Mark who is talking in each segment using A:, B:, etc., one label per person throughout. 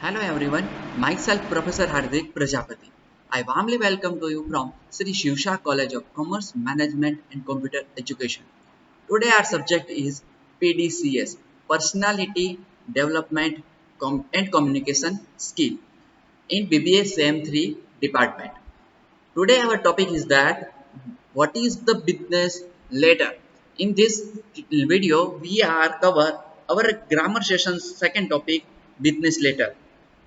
A: Hello everyone, myself Professor Hardik Prajapati. I warmly welcome to you from Sri Shivsha College of Commerce, Management and Computer Education. Today our subject is PDCS, Personality Development and Communication Skill in BBA SAM3 department. Today our topic is that what is the business letter. In this video we are cover our grammar session's second topic, business letter.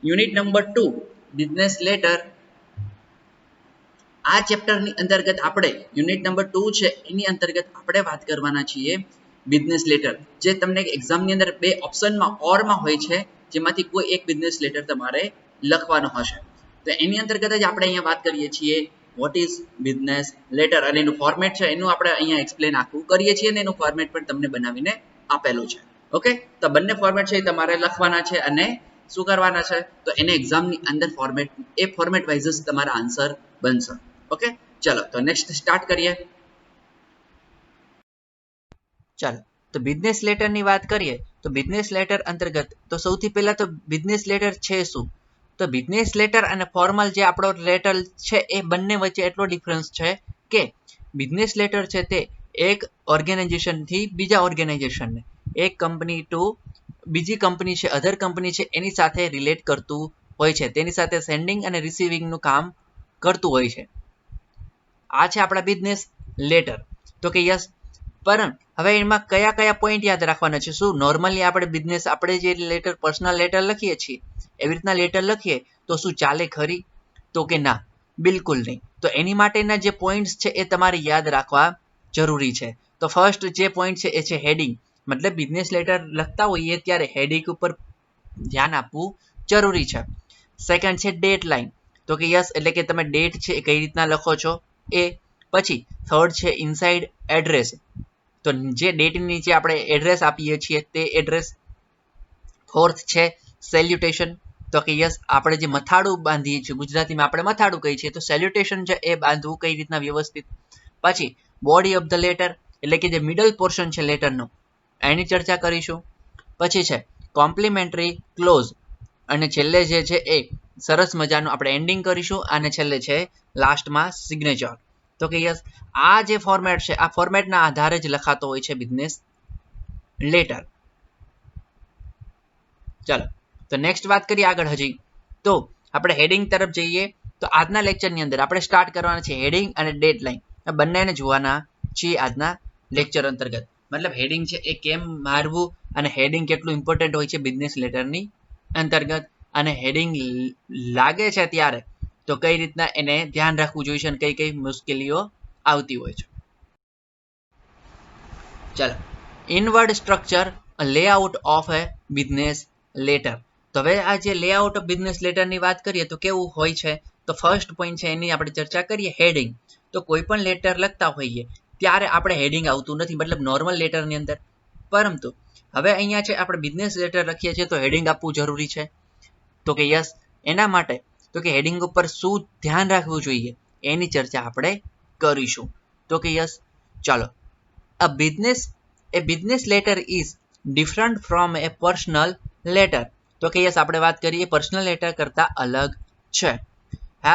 A: Unit number 2, business letter. આ ચેપ્ટરની અંતર્ગત આપણે unit number 2 છે એની અંતર્ગત આપણે વાત કરવાના છીએ business letter, જે તમને એક્ઝામની અંદર બે ઓપ્શનમાં ઓરમાં હોય છે, જેમાંથી કોઈ એક બિઝનેસ લેટર તમારે લખવાનો હશે. તો એની અંતર્ગત જ આપણે અહીંયા વાત કરીએ છીએ વોટ ઇઝ બિઝનેસ લેટર, અને એનું ફોર્મેટ છે એનું આપણે અહીંયા એક્સપ્લેન આખું કરીએ છીએ અને એનું ફોર્મેટ પણ તમને બનાવીને આપેલું છે. ઓકે, તો બંને ફોર્મેટ છે એ તમારે લખવાના છે અને શું કરવાના છે તો એને એક્ઝામની અંદર ફોર્મેટ એ ફોર્મેટ વાઇઝ જ તમારા આન્સર બનશે. ઓકે, ચલો તો નેક્સ્ટ સ્ટાર્ટ કરીએ. ચાલો તો બિઝનેસ લેટર ની વાત કરીએ તો બિઝનેસ લેટર અંતર્ગત તો સૌથી પહેલા તો બિઝનેસ લેટર છે શું? તો બિઝનેસ લેટર અને ફોર્મલ જે આપણો લેટર છે એ બંને વચ્ચે એટલો ડિફરન્સ છે કે બિઝનેસ લેટર છે તે એક ઓર્ગેનાઇઝેશન થી બીજા ઓર્ગેનાઇઝેશનને, એક કંપની ટુ બીજી કંપની છે, અધર કંપની છે એની સાથે રિલેટ કરતું હોય છે, તેની સાથે સેન્ડિંગ અને રિસીવિંગ નું કામ કરતું હોય છે. આ છે આપણા બિઝનેસ લેટર. તો કે યસ, પણ હવે એમાં કયા કયા પોઈન્ટ યાદ રાખવાના છે? શું નોર્મલી આપણે બિઝનેસ આપણે જે લેટર પર્સનલ લેટર લખીએ છીએ એવી રીતના લેટર લખીએ તો શું ચાલે ખરી? તો કે ના, બિલકુલ નહીં. તો એની માટેના જે પોઈન્ટ્સ છે એ તમારે યાદ રાખવા જરૂરી છે. તો ફર્સ્ટ જે પોઈન્ટ છે એ છે હેડિંગ, મતલબ બિઝનેસ લેટર લખતા હોઈએ ત્યારે હેડિંગ ઉપર ધ્યાન આપવું જરૂરી છે. સેકન્ડ છે ડેટ લાઇન, તો કે યસ એટલે કે તમે ડેટ છે એ કઈ રીતના લખો છો એ. પછી થર્ડ છે ઇનસાઇડ એડ્રેસ, તો જે ડેટની નીચે આપણે એડ્રેસ આપીએ છીએ તે એડ્રેસ. ફોર્થ છે સેલ્યુટેશન, તો કે યસ આપણે જે મથાળું બાંધીએ છીએ, ગુજરાતીમાં આપણે મથાળું કહીએ છીએ, તો સેલ્યુટેશન છે એ બાંધવું કઈ રીતના વ્યવસ્થિત. પછી બોડી ઓફ ધ લેટર એટલે કે જે મિડલ પોર્શન છે લેટરનો એની ચર્ચા કરીશું. પછી છે કોમ્પ્લિમેન્ટરી ક્લોઝ, અને છેલ્લે જે છે એ સરસ મજાનું આપણે એન્ડિંગ કરીશું, અને છેલ્લે છે લાસ્ટમાં સિગ્નેચર. તો કે યસ આ જે ફોર્મેટ છે આ ફોર્મેટના આધારે જ લખાતો હોય છે બિઝનેસ લેટર. ચાલો તો નેક્સ્ટ વાત કરીએ આગળ. હજી તો આપણે હેડિંગ તરફ જઈએ તો આજના લેક્ચરની અંદર આપણે સ્ટાર્ટ કરવાના છે હેડિંગ અને ડેડલાઇન, બંનેને જોવાના છીએ આજના લેક્ચર અંતર્ગત. મતલબ હેડિંગ છે એ કેમ મારવું અને હેડિંગ કેટલું ઇમ્પોર્ટન્ટ હોય છે બિઝનેસ લેટરની અંતર્ગત, અને હેડિંગ લાગે છે ત્યારે તો કઈ રીતના એને ધ્યાન રાખવું જોઈએ અને કઈ કઈ મુશ્કેલીઓ આવતી હોય છે. ચાલો, inward structure layout of a business letter. તો હવે આ જે લેઆઉટ ઓફ બિઝનેસ લેટરની વાત કરીએ તો કેવું હોય છે? તો ફર્સ્ટ પોઈન્ટ છે એની આપણે ચર્ચા કરીએ હેડિંગ. તો કોઈ પણ લેટર લખતા હોઈએ ત્યારે આપણે હેડિંગ આવતું નથી, મતલબ નોર્મલ લેટરની અંદર. પરંતુ હવે અહીંયા છે આપણે બિઝનેસ લેટર લખીએ છીએ તો હેડિંગ આપવું જરૂરી છે. તો કે યસ એના માટે તો કે હેડિંગ ઉપર શું ધ્યાન રાખવું જોઈએ એની ચર્ચા આપણે કરીશું. તો કે યસ ચાલો, a business letter is different from a personal letter. તો કે યસ આપણે વાત કરીએ પર્સનલ લેટર કરતા અલગ છે.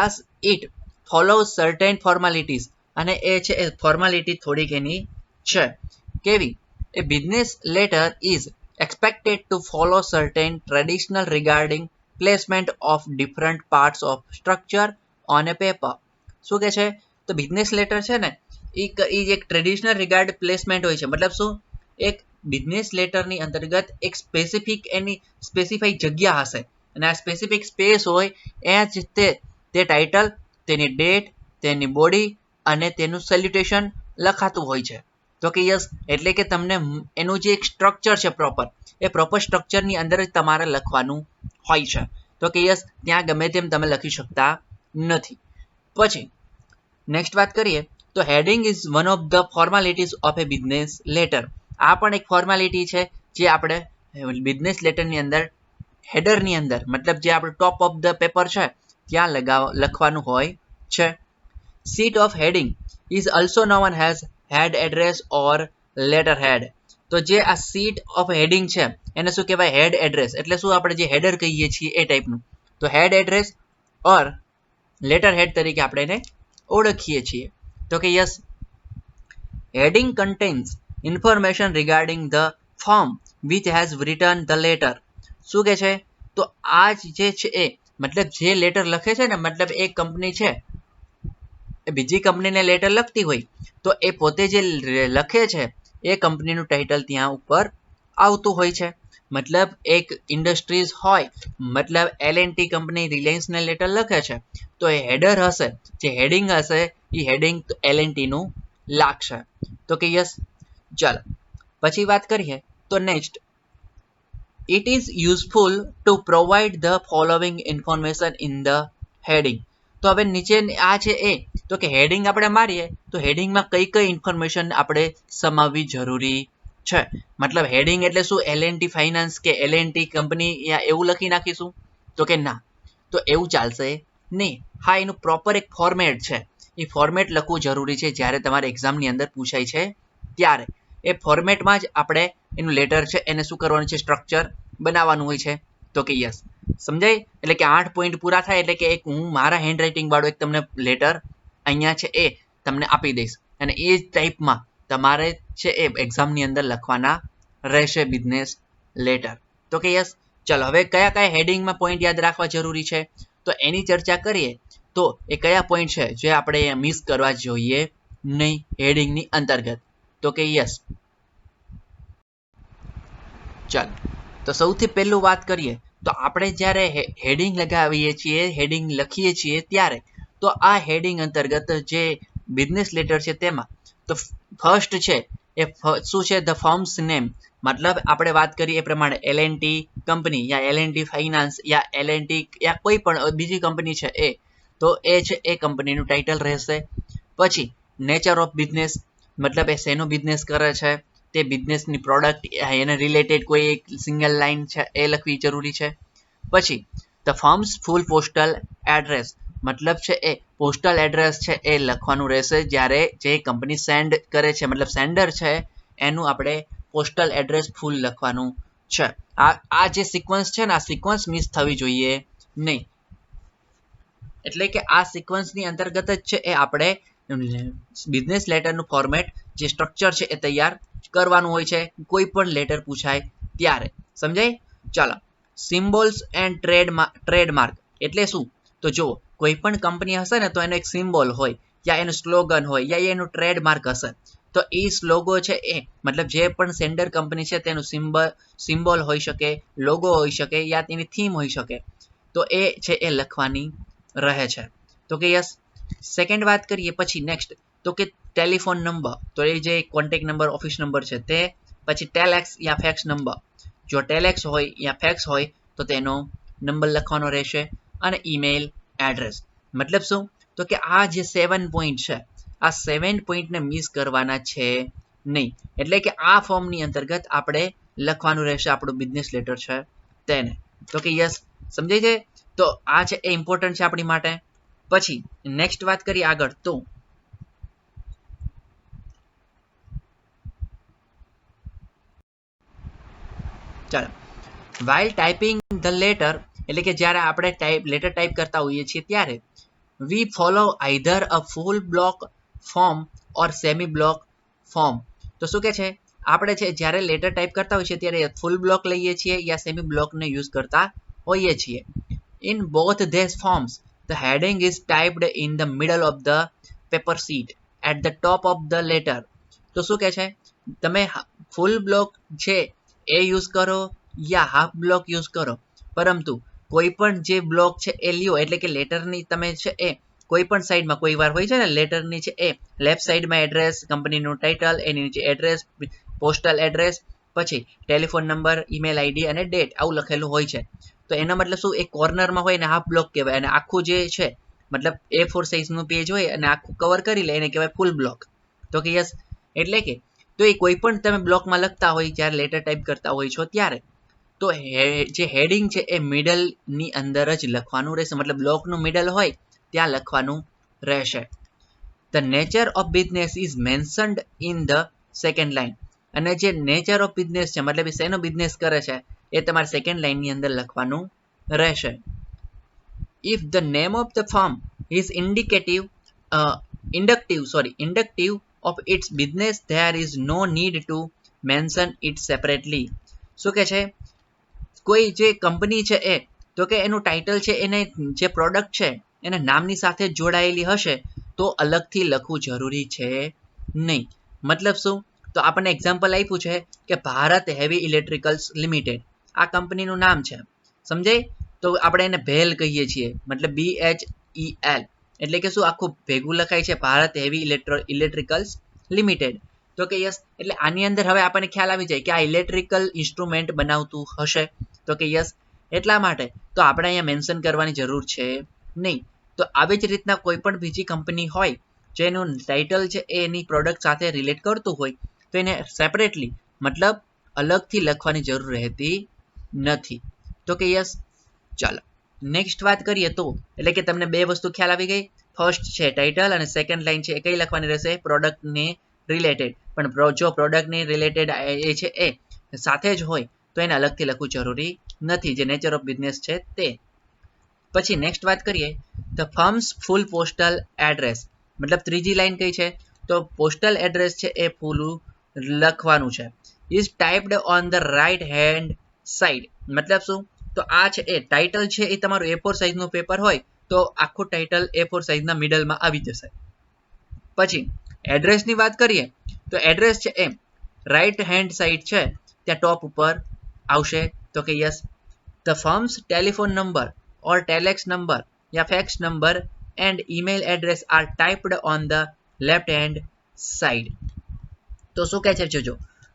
A: as it follows certain formalities, અને એ છે એ ફોર્માલિટી થોડીક એની છે. કેવી? a business letter is expected to follow certain traditional regarding placement of different parts of structure on a paper. શું કે છે? તો બિઝનેસ લેટર છે ને એ એક ટ્રેડિશનલ રિગાર્ડ પ્લેસમેન્ટ હોય છે. મતલબ શું? એક બિઝનેસ લેટરની અંતર્ગત એક સ્પેસિફિક એની સ્પેસિફાઈ જગ્યા હશે, અને આ સ્પેસિફિક સ્પેસ હોય એ જ તે ટાઇટલ, તેની ડેટ, તેની બોડી અને તેનું સેલ્યુટેશન લખાતું હોય છે. તો કે યસ એટલે કે તમને એનું જે એક સ્ટ્રક્ચર છે પ્રોપર, એ પ્રોપર સ્ટ્રક્ચરની અંદર જ તમારે લખવાનું હોય છે. તો કે યસ ત્યાં ગમે તેમ તમે લખી શકતા નથી. પછી નેક્સ્ટ વાત કરીએ તો heading is one of the formalities of a business letter. આ પણ એક ફોર્માલિટી છે જે આપણે બિઝનેસ લેટરની અંદર હેડરની અંદર, મતલબ જે આપણે ટોપ ઓફ ધ પેપર છે ત્યાં લખવાનું હોય છે. Seat of heading is also known as head address or letter head. તો જે આ સીટ ઓફ હેડિંગ છે એને શું કહેવાય? હેડ એડ્રેસ. એટલે શું આપણે જે હેડર કહીએ છીએ એ ટાઈપનું. તો હેડ એડ્રેસ ઓર લેટર હેડ તરીકે આપણે એને ઓળખીએ છીએ. તો કે yes, heading contains information regarding the firm which has return the letter. શું કે છે? તો આ જે છે એ મતલબ જે લેટર લખે છે ને, મતલબ એક કંપની છે એ બીજી કંપનીને લેટર લખતી હોય તો એ પોતે જે લખે છે એ કંપનીનું ટાઇટલ ત્યાં ઉપર આવતું હોય છે. મતલબ એક ઇન્ડસ્ટ્રીઝ હોય, મતલબ L&T કંપની રિલાયન્સને લેટર લખે છે તો એ હેડર હશે, જે હેડિંગ હશે એ હેડિંગ L&T નું લાગશે. તો કે યસ, ચાલો પછી વાત કરીએ તો next, it is useful to provide the following information in the heading. તો હવે નીચે આ છે એ, તો કે હેડિંગ આપણે મારીએ તો હેડિંગમાં કઈ કઈ ઇન્ફોર્મેશન આપણે સમાવવી જરૂરી છે. મતલબ હેડિંગ એટલે શું? L&T ફાઇનાન્સ કે L&T કંપની યા એવું લખી નાખીશું? તો કે ના, તો એવું ચાલશે નહીં. હા, એનું પ્રોપર એક ફોર્મેટ છે, એ ફોર્મેટ લખવું જરૂરી છે. જ્યારે તમારે એક્ઝામની અંદર પૂછાય છે ત્યારે એ ફોર્મેટમાં જ આપણે એનું લેટર છે એને શું કરવાનું છે? સ્ટ્રક્ચર બનાવવાનું હોય છે. તો કે યસ, સમજાય? એટલે કે 8 પોઈન્ટ પૂરા થાય એટલે કે એક હું મારા હેન્ડ રાઇટિંગ વાળો એક તમને લેટર અહીંયા છે એ તમને આપી દઈશ અને એ જ ટાઈપમાં તમારે છે એ એક્ઝામની અંદર લખવાના રહેશે બિઝનેસ લેટર. તો કે યસ, ચલો હવે કયા કયા હેડિંગમાં પોઈન્ટ યાદ રાખવા જરૂરી છે તો એની ચર્ચા કરીએ. તો એ કયા પોઈન્ટ છે જે આપણે મિસ કરવા જોઈએ નહીં હેડિંગની અંતર્ગત? તો કે યસ, ચાલો તો સૌથી પહેલું વાત કરીએ તો આપણે જ્યારે હેડિંગ લગાવીએ છીએ, હેડિંગ લખીએ છીએ ત્યારે તો આ હેડિંગ અંતર્ગત જે બિઝનેસ લેટર છે તેમાં તો ફર્સ્ટ છે એ શું છે? The firms name. મતલબ આપણે વાત કરીએ એ પ્રમાણે L&T કંપની યા L&T ફાઇનાન્સ યા L&T યા કોઈ પણ બીજી કંપની છે એ, તો એ છે એ કંપનીનું ટાઇટલ રહેશે. પછી નેચર ઓફ બિઝનેસ, મતલબ એ શેનો બિઝનેસ કરે છે, તે બિઝનેસની પ્રોડક્ટ એને રિલેટેડ કોઈ એક સિંગલ લાઇન છે એ લખવી જરૂરી છે. પછી the firms full postal address, મતલબ છે એ પોસ્ટલ એડ્રેસ છે એ લખવાનું રહેશે જ્યારે જે કંપની સેન્ડ કરે છે, મતલબ સેન્ડર છે એનું આપણે પોસ્ટલ એડ્રેસ ફૂલ લખવાનું છે. આ જે સિક્વન્સ છે ને, આ સિક્વન્સ મિસ થવી જોઈએ નહીં. એટલે કે આ સિક્વન્સની અંતર્ગત જ છે એ આપણે બિઝનેસ લેટરનું ફોર્મેટ જે સ્ટ્રક્ચર છે એ તૈયાર કરવાનું હોય છે કોઈ પણ લેટર પૂછાય ત્યારે. સમજાય? ચાલો, સિમ્બોલ્સ એન્ડ ટ્રેડમાર્ક એટલે શું? તો જુઓ, કોઈ પણ કંપની હશે ને તો એનો એક સિમ્બોલ હોય યા એનું સ્લોગન હોય યા એનું ટ્રેડમાર્ક હશે. તો એ લોગો છે એ મતલબ જે પણ સેન્ડર કંપની છે તેનું સિમ્બોલ હોઈ શકે, લોગો હોઈ શકે યા તેની થીમ હોઈ શકે. તો એ છે એ લખવાની રહે છે. તો કે યસ, સેકન્ડ વાત કરીએ પછી નેક્સ્ટ, તો કે ટેલિફોન નંબર, તો એ જે કોન્ટેક્ટ નંબર, ઓફિસ નંબર છે તે. પછી ટેલેક્સ યા ફેક્સ નંબર, જો ટેલેક્સ હોય યા ફેક્સ હોય તો તેનો નંબર લખવાનો રહેશે. અને ઈમેલ એડ્રેસ, મતલબ શું? તો કે આ જે 7 પોઈન્ટ છે આ 7 પોઈન્ટને મિસ કરવાના છે નહીં. એટલે કે આ ફોર્મની અંતર્ગત આપણે લખવાનું રહેશે આપણું બિઝનેસ લેટર છે તેને. તો કે યસ, સમજાય છે? તો આ છે એ ઇમ્પોર્ટન્ટ છે આપણી માટે. પછી નેક્સ્ટ વાત કરીએ આગળ, તો ચાલો, while typing the letter એટલે કે જ્યારે આપણે લેટર ટાઈપ કરતા હોઈએ છીએ ત્યારે we follow either a full block form or semi block form. તો શું કે છે? આપણે છે જ્યારે લેટર ટાઈપ કરતા હોઈએ છીએ ત્યારે ફૂલ બ્લોક લઈએ છીએ યા સેમી બ્લોકને યુઝ કરતા હોઈએ છીએ. In both these forms the heading is typed in the middle of the paper sheet at the top of the letter. તો શું કે છે? તમે ફૂલ બ્લોક છે એ યુઝ કરો યા હાફ બ્લોક યુઝ કરો, પરંતુ કોઈ પણ જે બ્લોક છે એ લ્યો એટલે કે લેટરની તમે છે એ કોઈ પણ સાઈડમાં, કોઈ વાર હોય છે ને લેટરની છે એ લેફ્ટ સાઈડમાં એડ્રેસ, કંપનીનું ટાઇટલ, એની નીચે એડ્રેસ, પોસ્ટલ એડ્રેસ, પછી ટેલિફોન નંબર, ઈમેલ આઈડી અને ડેટ આવું લખેલું હોય છે. તો એનો મતલબ શું? એક કોર્નરમાં હોય ને હાફ બ્લોક કહેવાય, અને આખું જે છે મતલબ A4 સાઇઝનું પેજ હોય અને આખું કવર કરી લે એને કહેવાય ફૂલ બ્લોક. તો કે યસ, એટલે કે તો એ કોઈ પણ તમે બ્લોકમાં લખતા હોય જ્યારે લેટર ટાઈપ કરતા હોય છો ત્યારે તો જે હેડિંગ છે એ મિડલની અંદર જ લખવાનું રહેશે, મતલબ બ્લોકનું મિડલ હોય ત્યાં લખવાનું રહેશે. The nature of business is mentioned in the second line. અને જે નેચર ઓફ બિઝનેસ છે મતલબ એ શેનો બિઝનેસ કરે છે એ તમારે સેકન્ડ લાઇનની અંદર લખવાનું રહેશે. If the name of the firm is inductive of its business, there is no need to mention it separately. શું કે છે કોઈ જે કંપની છે એ તો કે એનું ટાઇટલ છે એને જે પ્રોડક્ટ છે એના નામની સાથે જોડાયેલી હશે તો અલગથી લખવું જરૂરી છે નહીં. મતલબ શું? તો આપણને એક્ઝામ્પલ આપ્યું છે કે ભારત હેવી ઇલેક્ટ્રિકલ્સ લિમિટેડ આ કંપનીનું નામ છે, સમજાય? તો આપણે એને ભેલ કહીએ છીએ, મતલબ BHEL, એટલે કે શું આખું ભેગું લખાય છે ભારત હેવી ઇલેક્ટ્રિકલ્સ લિમિટેડ. તો કે યસ, એટલે આની અંદર હવે આપણને ખ્યાલ આવી જાય કે આ ઇલેક્ટ્રિકલ ઇન્સ્ટ્રુમેન્ટ બનાવતું હશે. તો કે યસ, એટલા માટે તો આપણે અહીંયા મેન્શન કરવાની જરૂર છે નહીં. તો આવી જ રીતના કોઈ પણ બીજી કંપની હોય જેનું ટાઇટલ છે એ એની પ્રોડક્ટ સાથે રિલેટ કરતું હોય તો એને સેપરેટલી મતલબ અલગથી લખવાની જરૂર રહેતી નથી. તો કે યસ, ચાલો નેક્સ્ટ વાત કરીએ તો એટલે કે તમને બે વસ્તુ ખ્યાલ આવી ગઈ. ફર્સ્ટ છે ટાઇટલ અને સેકન્ડ લાઇન છે એ કઈ લખવાની રહેશે? પ્રોડક્ટને રિલેટેડ. પણ જો પ્રોડક્ટને રિલેટેડ એ છે એ સાથે જ હોય તો એને અલગથી લખવું જરૂરી નથી, જે નેચર ઓફ બિઝનેસ છે તે. પછી નેક્સ્ટ વાત કરીએ the firms full postal address, મતલબ ત્રીજી લાઈન કઈ છે? તો પોસ્ટલ એડ્રેસ છે એ ફૂલું લખવાનું છે. Is typed on the right hand side, મતલબ શું? તો આ છે એ ટાઇટલ છે એ તમારું A4 સાઇઝનું પેપર હોય તો આખું ટાઇટલ A4 સાઇઝના મિડલમાં આવી જશે. પછી એડ્રેસની વાત કરીએ તો એડ્રેસ છે એ રાઈટ હેન્ડ સાઈડ છે ત્યાં ટોપ ઉપર આવશે. તો કે yes, the firm's telephone number or telex number યા fax number and email address are typed on the left hand side. તો શું કહે છે જોજો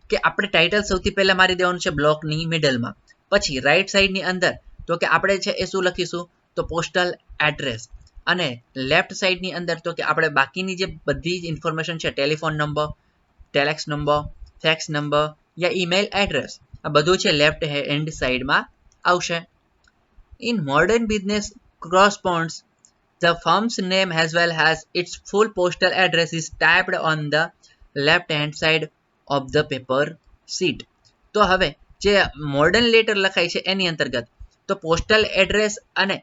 A: કે આપણે ટાઇટલ સૌથી પહેલા મારી દેવાનું છે બ્લોકની મિડલમાં. પછી રાઈટ સાઈડની અંદર તો કે આપણે છે એ શું લખીશું? તો પોસ્ટલ એડ્રેસ. અને લેફ્ટ સાઈડની અંદર તો કે આપણે બાકીની જે બધી જ ઇન્ફોર્મેશન છે telephone number, telex number, fax number યા ઈમેલ એડ્રેસ આ બધું છે લેફ્ટ હેન્ડ સાઈડમાં આવશે. In modern business corresponds the firm's name as well as its full postal address is typed on the left hand side of the paper sheet. તો હવે જે modern letter લખાય છે એની અંતર્ગત તો પોસ્ટલ એડ્રેસ અને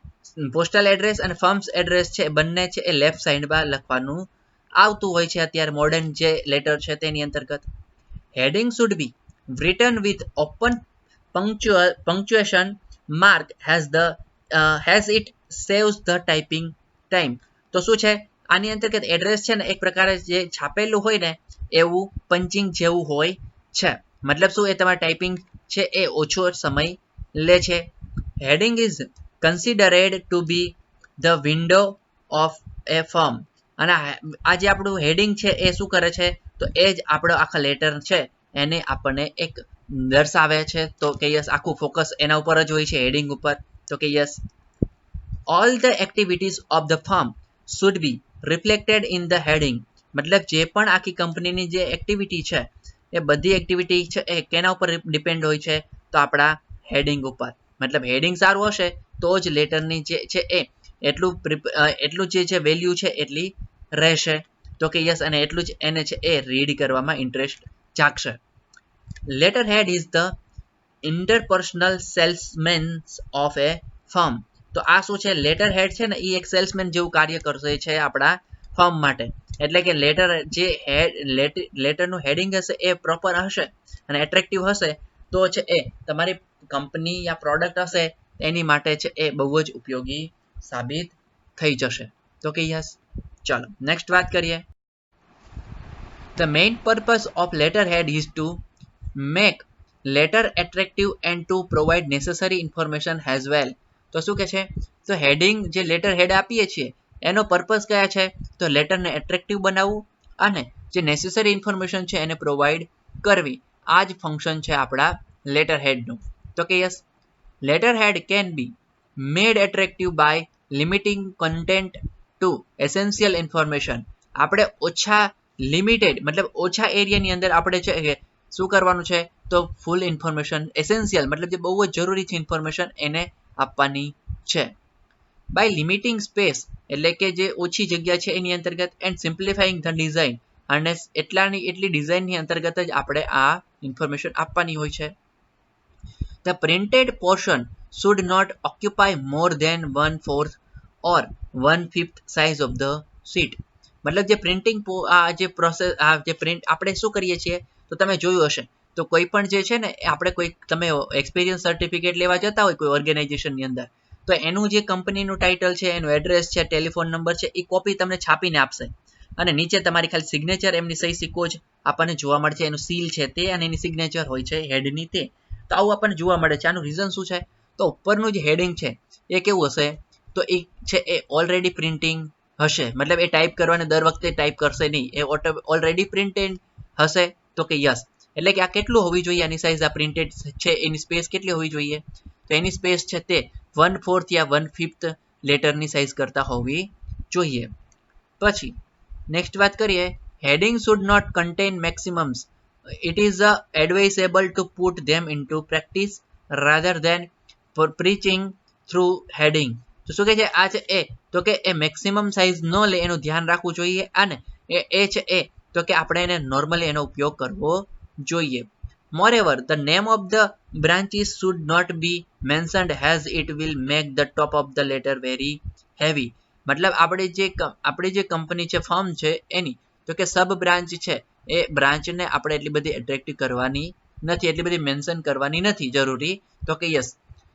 A: ફર્મ્સ એડ્રેસ છે બંને છે એ લેફ્ટ સાઈડમાં લખવાનું આવતું હોય છે અત્યારે મોડર્ન જે લેટર છે તેની અંતર્ગત. Heading should be written with open punctuation mark has it saves the typing time. તો શું છે આની અંતર્ગત એડ્રેસ છે ને એક પ્રકારે જે છાપેલું હોય ને એવું પંચિંગ જેવું હોય છે. મતલબ શું? એ તમારે ટાઈપિંગ છે એ ઓછો સમય લે છે. Heading is considered to be the window of a firm. અને આ જે આપણું હેડિંગ છે એ શું કરે છે? તો એ જ આપણો આખા લેટર છે એને આપણને એક દર્શાવે છે. તો કે યસ, આખું ફોકસ એના ઉપર જ હોય છે, હેડિંગ ઉપર. તો કે yes, all the activities of the firm should be reflected in the heading. મતલબ જે પણ આખી કંપનીની જે એક્ટિવિટી છે એ બધી એક્ટિવિટી છે એ કેના ઉપર ડિપેન્ડ હોય છે? તો આપણા હેડિંગ ઉપર. મતલબ હેડિંગ સારું હશે તો જ લેટરની જે છે એ એટલું જે છે વેલ્યુ છે એટલી રહેશે. તો કે યસ, અને એટલું જ એને છે એ રીડ કરવામાં ઇન્ટરેસ્ટ જાગશે. Letter head is the interpersonal salesman of a firm. તો આ શું છે? લેટર હેડ છે ને એ એક સેલ્સમેન જેવું કાર્ય કરશે છે આપણા ફર્મ માટે. એટલે કે લેટરનું હેડિંગ હશે એ પ્રોપર હશે અને એટ્રેક્ટિવ હશે તો છે એ તમારી કંપની યા પ્રોડક્ટ હશે એની માટે છે એ બહુ જ ઉપયોગી સાબિત થઈ જશે. તો કે યસ, ચાલો નેક્સ્ટ વાત કરીએ. The main purpose of letter head is to make letter attractive and to provide necessary information has well. તો શું કે છે? તો હેડિંગ જે લેટર હેડ આપીએ છીએ એનો પર્પઝ કયા છે? તો લેટરને એટ્રેક્ટિવ બનાવવું અને જે નેસેસરી ઇન્ફોર્મેશન છે એને પ્રોવાઈડ કરવી. આ જ ફંક્શન છે આપણા લેટર હેડનું. તો કે yes, letter head can be made attractive by limiting content to essential information. આપણે લિમિટેડ મતલબ ઓછા એરિયાની અંદર આપણે છે શું કરવાનું છે? તો ફૂલ ઇન્ફોર્મેશન, એસેન્શિયલ મતલબ જે બહુ જ જરૂરી છે ઇન્ફોર્મેશન એને આપવાની છે. બાય લિમિટિંગ સ્પેસ એટલે કે જે ઓછી જગ્યા છે એની અંતર્ગત એન્ડ સિમ્પ્લિફાઈંગ ધ ડિઝાઇન અને એટલી ડિઝાઇનની અંતર્ગત જ આપણે આ ઇન્ફોર્મેશન આપવાની હોય છે. The printed portion should not occupy more than 1/4 or 1/5 size of the sheet. મતલબ જે પ્રિન્ટિંગ આ જે પ્રોસેસ આ જે પ્રિન્ટ આપણે શું કરીએ છીએ તો તમે જોયું હશે તો કોઈ પણ જે છે ને આપણે કોઈ તમે એક્સપિરિયન્સ સર્ટિફિકેટ લેવા જતા હોય કોઈ ઓર્ગેનાઇઝેશનની અંદર તો એનું જે કંપનીનું ટાઇટલ છે એનું એડ્રેસ છે ટેલિફોન નંબર છે એ કોપી તમને છાપીને આપશે અને નીચે તમારી ખાલી સિગ્નેચર એમની સહી સિક્કો જ આપણને જોવા મળે છે એનું સીલ છે તે અને એની સિગ્નેચર હોય છે હેડની તે તો આવું આપણને જોવા મળે છે. આનું રીઝન શું છે તો ઉપરનું જે હેડિંગ છે એ કેવું હશે તો એ છે એ ઓલરેડી પ્રિન્ટિંગ હશે મતલબ એ ટાઈપ કરવાને દર વખતે ટાઈપ કરશે નહીં એ ઓલરેડી પ્રિન્ટેડ હશે તો કે યસ એટલે કે આ કેટલું હોવી જોઈએ આની સાઇઝ આ પ્રિન્ટેડ છે એની સ્પેસ કેટલી હોવી જોઈએ તો એની સ્પેસ છે તે 1/4 યા 1/5 લેટરની સાઇઝ કરતા હોવી જોઈએ. પછી નેક્સ્ટ વાત કરીએ heading should not contain maximums. It is advisable to put them into practice rather than for preaching through heading. તો શું કહે છે આ છે એ તો કે એ મેક્સિમમ સાઇઝ ન લે એનું ધ્યાન રાખવું જોઈએ અને એ છે એ તો કે આપણે એને નોર્મલી એનો ઉપયોગ કરવો જોઈએ. Moreover, the name of the branches should not be mentioned as it will make the top of the letter very heavy. મતલબ આપણી જે કંપની છે ફર્મ છે એની તો કે સબ બ્રાન્ચ છે એ બ્રાન્ચને આપણે એટલી બધી એટ્રેક્ટિવ કરવાની નથી એટલી બધી મેન્શન કરવાની નથી જરૂરી તો કે યસ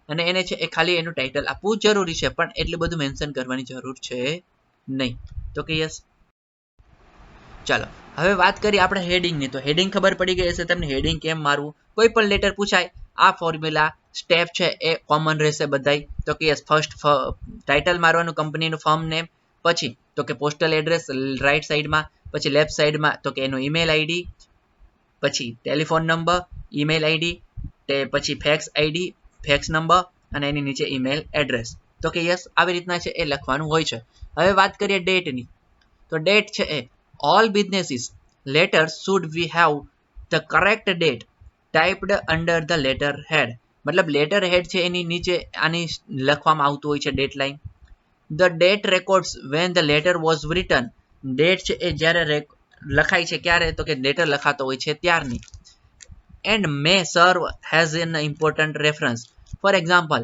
A: અને એને છે એ ખાલી એનું ટાઇટલ આપવું જરૂરી છે પણ એટલું બધું મેન્શન કરવાની જરૂર છે નહીં તો કે યસ. ચાલો હવે વાત કરીએ આપણે હેડિંગની તો હેડિંગ ખબર પડી ગઈ હશે તમને હેડિંગ કેમ મારવું કોઈ પણ લેટર પૂછાય આ ફોર્મ્યુલા સ્ટેપ છે એ કોમન રહેશે બધાય તો કે યસ ફર્સ્ટ ટાઇટલ મારવાનું કંપનીનું ફર્મ નેમ પછી તો કે પોસ્ટલ એડ્રેસ રાઈટ સાઈડમાં પછી લેફ્ટ સાઈડમાં તો કે એનું ઈમેલ આઈડી પછી ટેલિફોન નંબર ઈમેલ આઈડી પછી ફેક્સ નંબર અને એની નીચે ઈમેલ એડ્રેસ તો કે યસ આવી રીતના છે એ લખવાનું હોય છે. હવે વાત કરીએ ડેટની તો ડેટ છે એ all businesses letters should we have the correct date typed under the letter head. મતલબ લેટર હેડ છે એની નીચે આની લખવામાં આવતું હોય છે date line. The date records when the letter was written. Date છે એ જ્યારે લખાય છે ક્યારે તો કે લેટર લખાતો હોય છે ત્યારની. And may serve as an important reference. For example,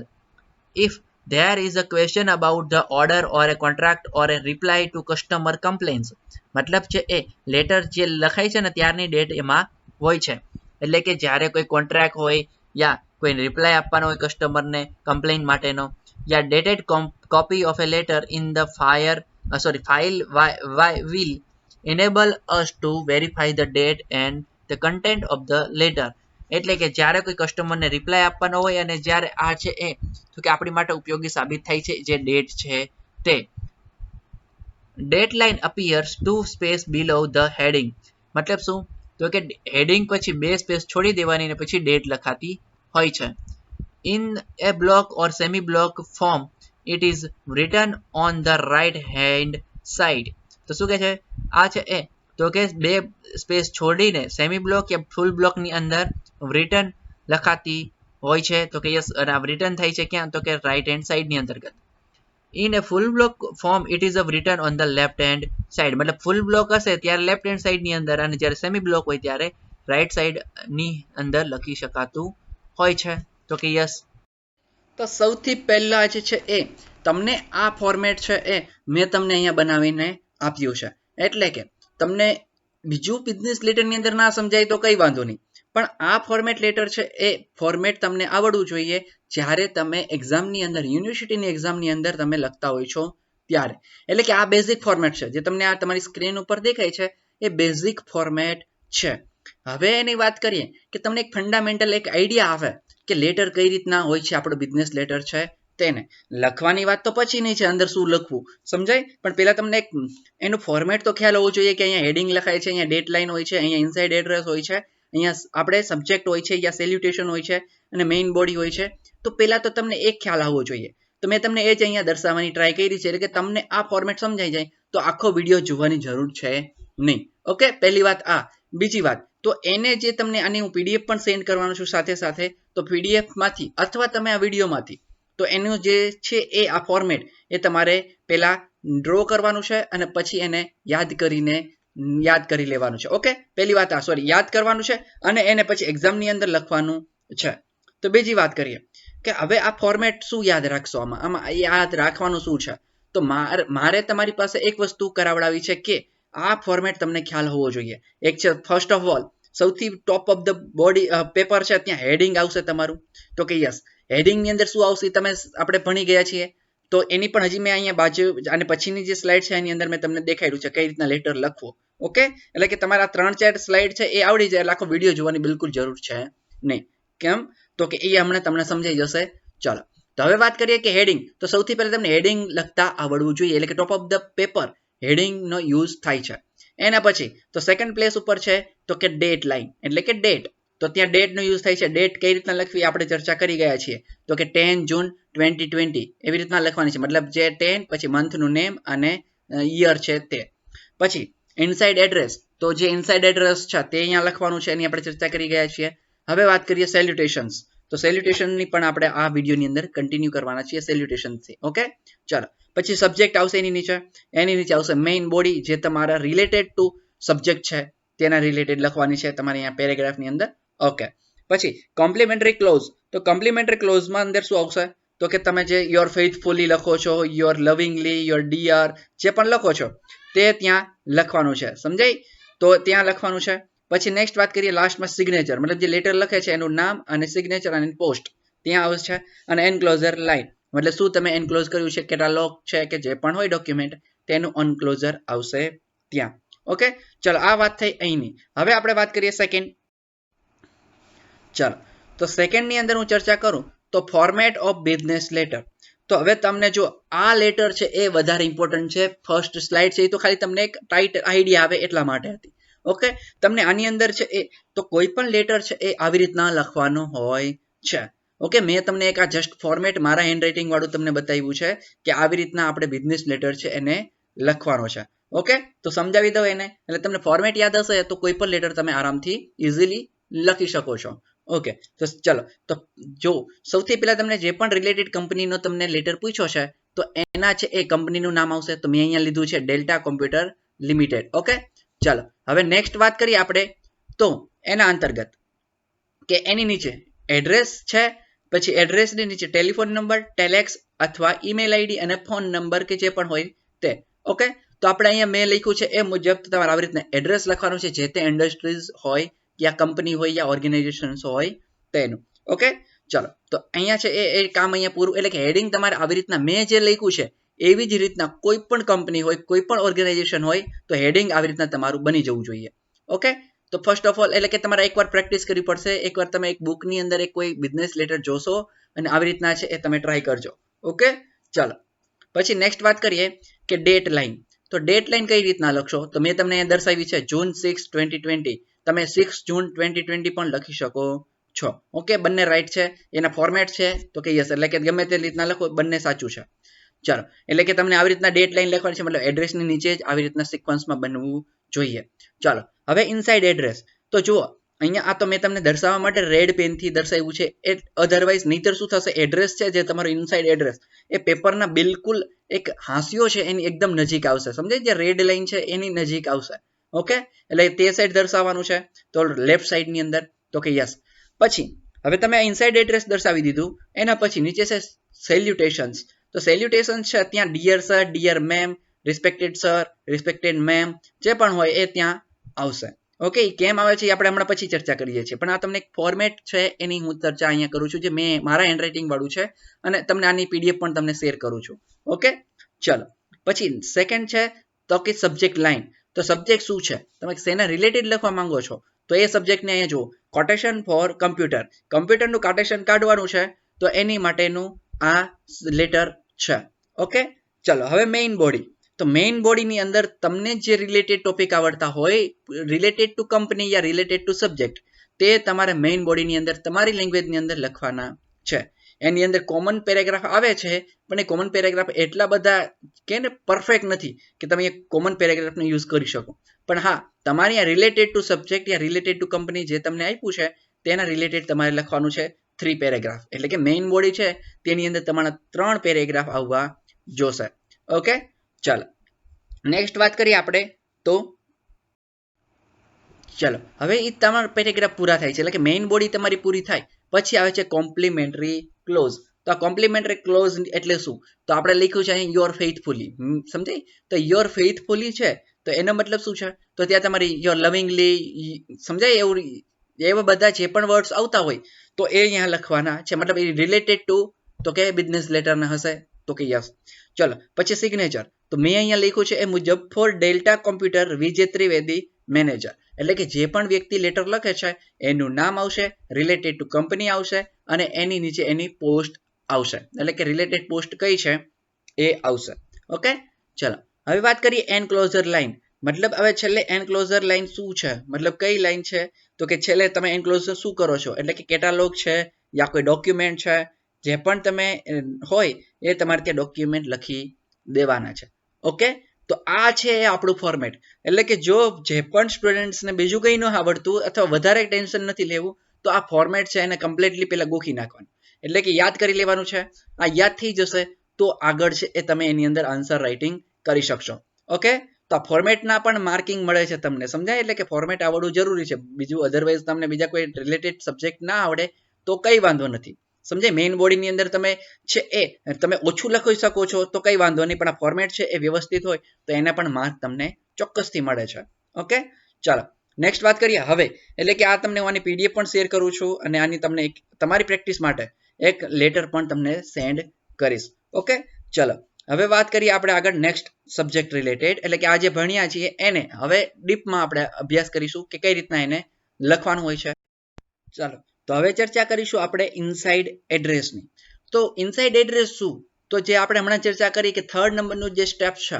A: if there is a question about the order or a contract or a reply to customer complaints. મતલબ છે એ લેટર જે લખાય છે ને ત્યારની ડેટ એમાં હોય છે એટલે કે જ્યારે કોઈ કોન્ટ્રાક્ટ હોય યા કોઈ રિપ્લાય આપવાનો હોય કસ્ટમરને કમ્પ્લેઇન માટેનો યા dated copy of a letter in the file will enable us to verify the date and the content of the letter. એટલે કે જ્યારે કોઈ કસ્ટમરને રિપ્લાય આપવાનો હોય અને જ્યારે આ છે એ તો કે આપણી માટે ઉપયોગી સાબિત થાય છે જે ડેટ છે તે. Date line appears 2 space below the heading. મતલબ શું તો કે હેડિંગ પછી 2 સ્પેસ છોડી દેવાની અને પછી ડેટ લખાતી હોય છે. In a block or semi block form it is written on the right hand side. તો શું કહે છે આ છે એ તો કે 2 સ્પેસ છોડીને સેમી બ્લોક યા ફૂલ બ્લોકની અંદર written લખાતી હોય છે તો કે યસ અને આ written થાય છે ક્યાં તો કે રાઈટ હેન્ડ સાઈડની અંતર્ગત. In a full block form it is written on the left hand side. મતલબ ફૂલ બ્લોક હશે ત્યારે લેફ્ટ હેન્ડ સાઈડની અંદર અને જ્યારે સેમી બ્લોક હોય ત્યારે રાઈટ સાઈડની અંદર લખી શકાતું હોય છે તો કે યસ. તો સૌથી પહેલા જે છે એ તમને આ ફોર્મેટ છે એ મેં તમને અહીંયા બનાવીને આપ્યું છે એટલે કે તમને બીજું બિઝનેસ લેટરની અંદર ના સમજાય તો કઈ વાંધો નહીં પણ આ ફોર્મેટ લેટર છે એ ફોર્મેટ તમને આવડવું જોઈએ જ્યારે તમે એક્ઝામની અંદર યુનિવર્સિટીની એક્ઝામની અંદર તમે લખતા હોય છો ત્યારે એટલે કે આ બેઝિક ફોર્મેટ છે જે તમને આ તમારી સ્ક્રીન ઉપર દેખાય છે એ બેઝિક ફોર્મેટ છે. હવે એની વાત કરીએ કે તમને એક ફંડામેન્ટલ એક આઈડિયા આવે કે લેટર કઈ રીતના હોય છે આપણો બિઝનેસ લેટર છે તેને લખવાની વાત તો પછી નહીં છે અંદર શું લખવું સમજાય પણ પહેલા તમને એક એનું ફોર્મેટ તો ખ્યાલ હોવો જોઈએ કે અહીંયા હેડિંગ લખાય છે અહીંયા ડેટ લાઈન હોય છે અહીંયા ઇનસાઇડ એડ્રેસ હોય છે અહીંયા આપણે સબ્જેક્ટ હોય છે યા સેલ્યુટેશન હોય છે અને મેઇન બોડી હોય છે તો પહેલા તો તમને એક ખ્યાલ આવવો જોઈએ તો મેં તમને એ જ અહીંયા દર્શાવવાની ટ્રાય કરી છે એટલે કે તમને આ ફોર્મેટ સમજાઈ જાય તો આખો વિડીયો જોવાની જરૂર છે નહીં. ઓકે પહેલી વાત આ. બીજી વાત તો એને જે તમને આની હું પીડીએફ પણ સેન્ડ કરવાનો છું સાથે તો પીડીએફમાંથી અથવા તમે આ વિડીયોમાંથી તો એનું જે છે એ આ ફોર્મેટ એ તમારે પહેલા ડ્રો કરવાનું છે અને પછી એને યાદ કરીને યાદ કરી લેવાનું છે. ઓકે, પહેલી વાત આ સોરી યાદ કરવાનું છે અને એને પછી એક્ઝામની અંદર લખવાનું છે. તો બીજી વાત કરીએ કે હવે આ ફોર્મેટ શું યાદ રાખશો, આમાં યાદ રાખવાનું શું છે. તો મારે તમારી પાસે એક વસ્તુ કરાવડાવી છે કે આ ફોર્મેટ તમને ખ્યાલ હોવો જોઈએ. એક છે ફર્સ્ટ ઓફ ઓલ સૌથી ટોપ ઓફ ધ બોડી પેપર છે ત્યાં હેડિંગ આવશે તમારું. તો કે યસ, હેડિંગની અંદર શું આવશે તમે આપણે ભણી ગયા છીએ. તો એની પણ હજી મેં અહીંયા બાજુ અને પછીની જે સ્લાઇડ છે એની અંદર મેં તમને દેખાડ્યું છે કઈ રીતના લેટર લખવો. ઓકે, એટલે કે તમારા 3-4 સ્લાઇડ છે એ આવડી જાય એટલે આખો વિડીયો જોવાની બિલકુલ જરૂર છે નહીં. કેમ? તો કે એ હમણાં તમને સમજાઈ જશે. ચાલો, તો હવે વાત કરીએ કે હેડિંગ. તો સૌથી પહેલા તમને હેડિંગ લખતા આવડવું જોઈએ, એટલે કે ટોપ ઓફ ધ પેપર હેડિંગનો યુઝ થાય છે. એના પછી તો સેકન્ડ પ્લેસ ઉપર છે તો કે ડેટ લાઇન, એટલે કે ડેટ. તો ત્યાં ડેટનો યુઝ થાય છે. ડેટ કઈ રીતના લખવી આપણે ચર્ચા કરી ગયા છીએ. તો કે 10 જૂન 2020 એવી રીતના લખવાની છે, મતલબ જે 10 પછી મંથનું નેમ અને યર છે તે. પછી ઇનસાઇડ એડ્રેસ, તો જે ઇનસાઇડ એડ્રેસ છે તે અહીંયા લખવાનું છે, એની આપણે ચર્ચા કરી ગયા છીએ. હવે વાત કરીએ સેલ્યુટેશન્સ. તો સેલ્યુટેશનની પણ આપણે આ વિડીયોની અંદર કન્ટિન્યુ કરવાના છીએ સેલ્યુટેશનથી. ઓકે, ચાલો. પછી સબ્જેક્ટ આવશે એની નીચે આવશે મેઇન બોડી, જે તમારા રિલેટેડ ટુ સબ્જેક્ટ છે તેના રિલેટેડ લખવાની છે તમારે અહીંયા પેરેગ્રાફની અંદર. ઓકે, પછી કોમ્પ્લિમેન્ટરી ક્લોઝ. તો કોમ્પ્લિમેન્ટરી ક્લોઝમાં અંદર શું આવશે તો કે તમે જે યોર ફેithફુલી લખો છો, યોર લવિંગલી, યોર ડિયર જે પણ લખો છો તે ત્યાં લખવાનું છે. સમજાય? તો ત્યાં લખવાનું છે. પછી નેક્સ્ટ વાત કરીએ લાસ્ટમાં સિગ્નેચર, મતલબ જે લેટર લખે છે એનું નામ અને સિગ્નેચર અને પોસ્ટ ત્યાં આવશે. અને એનક્લોઝર લાઇન, મતલબ શું તમે એનક્લોઝ કર્યું છે, કેટાલોગ છે કે જે પણ હોય ડોક્યુમેન્ટ તેનું અનક્લોઝર આવશે ત્યાં. ઓકે, ચલો આ વાત થઈ અહીંની. હવે આપણે વાત કરીએ સેકન્ડ. ચાલો, તો સેકન્ડની અંદર હું ચર્ચા કરું તો ફોર્મેટ ઓફ બિઝનેસ લેટર. તો હવે તમને જો આ લેટર છે એ વધારે ઇમ્પોર્ટન્ટ છે. ફર્સ્ટ સ્લાઇડ છે એ તો ખાલી તમને એક ટાઈટ આઈડિયા આવે એટલા માટે હતી. ઓકે, તમને આની અંદર છે એ તો કોઈ પણ લેટર છે એ આવી રીતના લખવાનો હોય છે. ઓકે, મેં તમને એક આ જસ્ટ ફોર્મેટ મારા હેન્ડરાઇટિંગ વાળું તમને બતાવ્યું છે કે આવી રીતના આપણે બિઝનેસ લેટર છે એને લખવાનો છે. ઓકે, તો સમજાવી દઉં એને, એટલે તમને ફોર્મેટ યાદ હશે તો કોઈ પણ લેટર તમે આરામથી ઇઝીલી લખી શકો છો. ઓકે, તો ચલો, તો જો સૌથી પહેલા તમને જે પણ રિલેટેડ કંપનીનો તમને લેટર પૂછ્યો છે તો એના છે એ કંપનીનું નામ આવશે. તો મેં અહીંયા લીધું છે ડેલ્ટા કોમ્પ્યુટર લિમિટેડ. ઓકે, ચાલો હવે નેક્સ્ટ વાત કરીએ આપણે તો એના અંતર્ગત કે એની નીચે એડ્રેસ છે, પછી એડ્રેસની નીચે ટેલિફોન નંબર, ટેલેક્સ અથવા ઈમેલ આઈડી અને ફોન નંબર કે જે પણ હોય તે. ઓકે, તો આપણે અહીંયા મેં લખ્યું છે એ મુજબ તમારે આવી રીતના એડ્રેસ લખવાનું છે જે તે ઇન્ડસ્ટ્રીઝ હોય યા કંપની હોય યા ઓર્ગેનાઇઝેશન હોય તેનું. ઓકે, ચલો, તો અહીંયા છે એ કામ અહીંયા પૂરું. એટલે કે હેડિંગ તમારે આવી રીતના મેં જે લખ્યું છે એવી જ રીતના કોઈ પણ કંપની હોય, કોઈ પણ ઓર્ગેનાઇઝેશન હોય તો હેડિંગ આવી રીતના તમારું બની જવું જોઈએ. ઓકે, તો ફર્સ્ટ ઓફ ઓલ એટલે કે તમારે એકવાર પ્રેક્ટિસ કરવી પડશે. એકવાર તમે એક બુકની અંદર એક કોઈ બિઝનેસ લેટર જોશો અને આવી રીતના છે એ તમે ટ્રાય કરજો. ઓકે, ચાલો. પછી નેક્સ્ટ વાત કરીએ કે ડેટ લાઇન. તો ડેટ લાઇન કઈ રીતના લખશો તો મેં તમને અહીંયા દર્શાવી છે જૂન 6, 2020. તમે 6 જૂન 2020 પણ લખી શકો છો. ઓકે, બંને રાઈટ છે. એના ફોર્મેટ છે તો કે યસ, એટલે કે ગમે તે રીતના લખો બંને સાચું છે. ચાલો, એટલે કે તમને આવી રીતના ડેટ લાઇન લખવાની છે, મતલબ એડ્રેસની નીચે જ આવી રીતના સિક્વન્સમાં બનવું જોઈએ. ચાલો, હવે ઇનસાઇડ એડ્રેસ. તો જુઓ અહીંયા આ તો મેં તમને દર્શાવવા માટે રેડ પેનથી દર્શાવ્યું છે. એ અધરવાઇઝ નહીતર શું થશે, એડ્રેસ છે જે તમારો ઇનસાઇડ એડ્રેસ એ પેપરના બિલકુલ એક હાંસિયો છે એની એકદમ નજીક આવશે. સમજાય? જે રેડ લાઇન છે એની નજીક આવશે. ઓકે, એટલે તે સાઈડ દર્શાવવાનું છે તો લેફ્ટ સાઈડની અંદર તો કે યસ. પછી હવે તમે ઇનસાઇડ એડ્રેસ દર્શાવી દીધું. એના પછી નીચે છે સેલ્યુટેશન્સ. તો સેલ્યુટેશન્સ છે ત્યાં dear sir, dear ma'am, respected sir, respected ma'am જે પણ હોય એ ત્યાં આવશે. ઓકે, કેમ આવે છે આપણે હમણાં પછી ચર્ચા કરીએ છીએ, પણ આ તમને એક ફોર્મેટ છે એની હું ચર્ચા અહીંયા કરું છું જે મેં મારા હેન્ડરાઇટિંગ વાળું છે અને તમને આની પીડીએફ પણ તમને શેર કરું છું. ઓકે, ચલો. પછી સેકન્ડ છે તો કે સબ્જેક્ટ લાઇન. તો સબ્જેક્ટ શું છે, તમે શેના રિલેટેડ લખવા માંગો છો તો એ સબ્જેક્ટને અહીંયા જુઓ, કોટેશન ફોર કમ્પ્યુટર. કમ્પ્યુટરનું કોટેશન કાઢવાનું છે તો એની માટેનું આ લેટર છે. ઓકે, ચલો. હવે મેઇન બોડી. તો મેઇન બોડીની અંદર તમને જે રિલેટેડ ટોપિક આવડતા હોય, related to company yeah related to subject, તે તમારે મેઇન બોડીની અંદર તમારી લેંગ્વેજની અંદર લખવાના છે. એની અંદર કોમન પેરેગ્રાફ આવે છે પણ એ કોમન પેરેગ્રાફ એટલા બધા કે ને પરફેક્ટ નથી કે તમે એક કોમન પેરેગ્રાફનો યુઝ કરી શકો. પણ હા, તમારી આ related to subject yeah related to company જે તમને આપ્યું છે તેના રિલેટેડ તમારે લખવાનું છે 3 પેરેગ્રાફ. એટલે કે મેઇન બોડી છે તેની અંદર તમારા 3 પેરેગ્રાફ આવવા જોશે. ઓકે, ચાલો નેક્સ્ટ વાત કરીએ આપણે તો ચલો હવે એ તમારા પેરેગ્રાફ પૂરા થાય છે એટલે કે મેઇન બોડી તમારી પૂરી થાય પછી આવે છે કોમ્પ્લિમેન્ટરી ક્લોઝ. તો આ કોમ્પ્લિમેન્ટરી ક્લોઝ એટલે શું? તો આપણે લખ્યું છે અહીં યોર ફેithફુલી, સમજાય? તો યોર ફેithફુલી છે તો એનો મતલબ શું છે? તો ત્યાં તમારી યોર લવિંગલી, સમજાય? એવું એવા બધા જે પણ વર્ડ્સ આવતા હોય તો એ અહીંયા લખવાના છે, મતલબ એ રિલેટેડ ટુ તો કે બિઝનેસ લેટરના હશે તો કે યસ. ચલો પછી સિગ્નેચર. તો મેં અહીંયા લખ્યું છે એ મુજબ ફોર ડેલ્ટા કોમ્પ્યુટર વિજય ત્રિવેદી મેનેજર, એટલે કે જે પણ વ્યક્તિ લેટર લખે છે એનું નામ આવશે, રિલેટેડ ટુ કંપની આવશે અને એની નીચે એની પોસ્ટ આવશે, એટલે કે રિલેટેડ પોસ્ટ કઈ છે એ આવશે. ઓકે ચલો હવે વાત કરીએ એનક્લોઝર લાઈન. મતલબ હવે છેલ્લે એનક્લોઝર લાઈન શું છે, મતલબ કઈ લાઈન છે? તો કે છેલ્લે તમે એનક્લોઝર શું કરો છો, એટલે કે કેટાલોગ છે યા કોઈ ડોક્યુમેન્ટ છે, જે પણ તમે હોય એ તમારે ત્યાં ડોક્યુમેન્ટ લખી દેવાના છે. ઓકે તો આ છે આપણું ફોર્મેટ. એટલે કે જો જે પણ સ્ટુડન્ટ્સને બીજું કંઈ ન આવડતું અથવા વધારે ટેન્શન નથી લેવું તો આ ફોર્મેટ છે એને કમ્પ્લીટલી પહેલા ગોખી નાખવાનું, એટલે કે યાદ કરી લેવાનું છે. આ યાદ થઈ જશે તો આગળ છે એ તમે એની અંદર આન્સર રાઇટિંગ કરી શકશો. ઓકે તો આ ફોર્મેટના પણ માર્કિંગ મળે છે તમને, સમજાય? એટલે કે ફોર્મેટ આવડવું જરૂરી છે. બીજું અધરવાઇઝ તમને બીજા કોઈ રિલેટેડ સબ્જેક્ટ ના આવડે તો કંઈ વાંધો નથી, સમજાય? મેઇન બોડીની અંદર તમે છે એ તમે ઓછું લખી શકો છો તો કંઈ વાંધો નહીં, પણ આ ફોર્મેટ છે એ વ્યવસ્થિત હોય તો એના પણ માર્ક તમને ચોક્કસથી મળે છે. ઓકે ચાલો નેક્સ્ટ વાત કરીએ હવે. એટલે કે આ તમને હું આની પીડીએફ પણ શેર કરું છું અને આની તમને તમારી પ્રેક્ટિસ માટે એક લેટર પણ તમને સેન્ડ કરીશ. ઓકે ચલો હવે વાત કરીએ આપણે આગળ નેક્સ્ટ સબ્જેક્ટ રિલેટેડ, એટલે કે આ જે ભણ્યા છીએ એને હવે ડીપમાં આપણે અભ્યાસ કરીશું કે કઈ રીતના એને લખવાનું હોય છે. ચાલો તો હવે ચર્ચા કરીશું આપણે ઇનસાઇડ એડ્રેસની. તો ઇનસાઇડ એડ્રેસ શું? તો જે આપણે હમણાં ચર્ચા કરી કે 3rd નંબરનું જે સ્ટેપ છે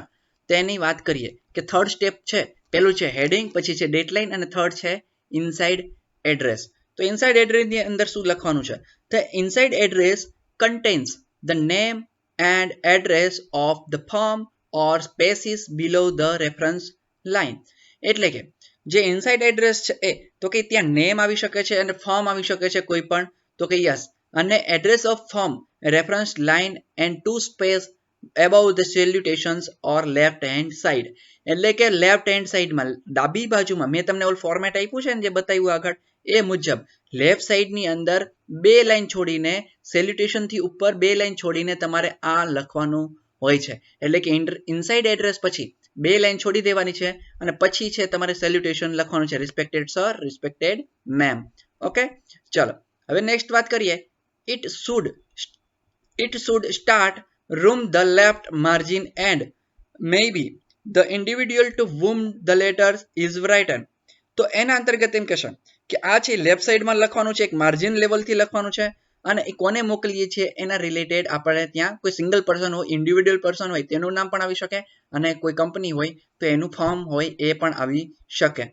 A: તેની વાત કરીએ કે 3rd સ્ટેપ છે, પેલું છે હેડિંગ, પછી છે ડેટલાઇન અને 3rd છે ઇનસાઇડ એડ્રેસ. તો ઇનસાઇડ એડ્રેસની અંદર શું લખવાનું છે? The inside address contains the name and address of the firm or spaces below the reference line. એટલે કે જે ઇનસાઇડ એડ્રેસ છે એ તો કે ત્યાં નેમ આવી શકે છે અને ફર્મ આવી શકે છે કોઈ પણ, તો કે યસ, અને address of firm, reference line and 2 space above the salutations or left hand side. એટલે કે લેફ્ટ હેન્ડ સાઈડમાં ડાબી બાજુમાં મેં તમને ઓલ ફોર્મેટ આપ્યું છે ને જે બતાવ્યું આગળ એ મુજબ લેફ્ટ સાઈડની અંદર 2 લાઈન છોડીને સેલ્યુટેશન થી ઉપર 2 લાઈન છોડીને તમારે આ લખવાનું હોય છે. એટલે કે ઇનસાઇડ એડ્રેસ પછી 2 લાઈન છોડી દેવાની છે અને પછી છે તમારે સેલ્યુટેશન લખવાનું છે, respected sir, respected ma'am. Okay ચલો હવે નેક્સ્ટ વાત કરીએ. It should start room the left margin and maybe the individual to whom the letter is written. તો એના અંતર્ગત એમ કહેશે કે આ છે લેફ્ટ સાઈડમાં લખવાનું છે, એક માર્જિન લેવલથી લખવાનું છે અને એ કોને મોકલીએ છીએ એના રિલેટેડ આપણે ત્યાં કોઈ સિંગલ પર્સન હોય, ઇન્ડિવિડ્યુઅલ પર્સન હોય તેનું નામ પણ આવી શકે અને કોઈ કંપની હોય તો એનું ફોર્મ હોય એ પણ આવી શકે.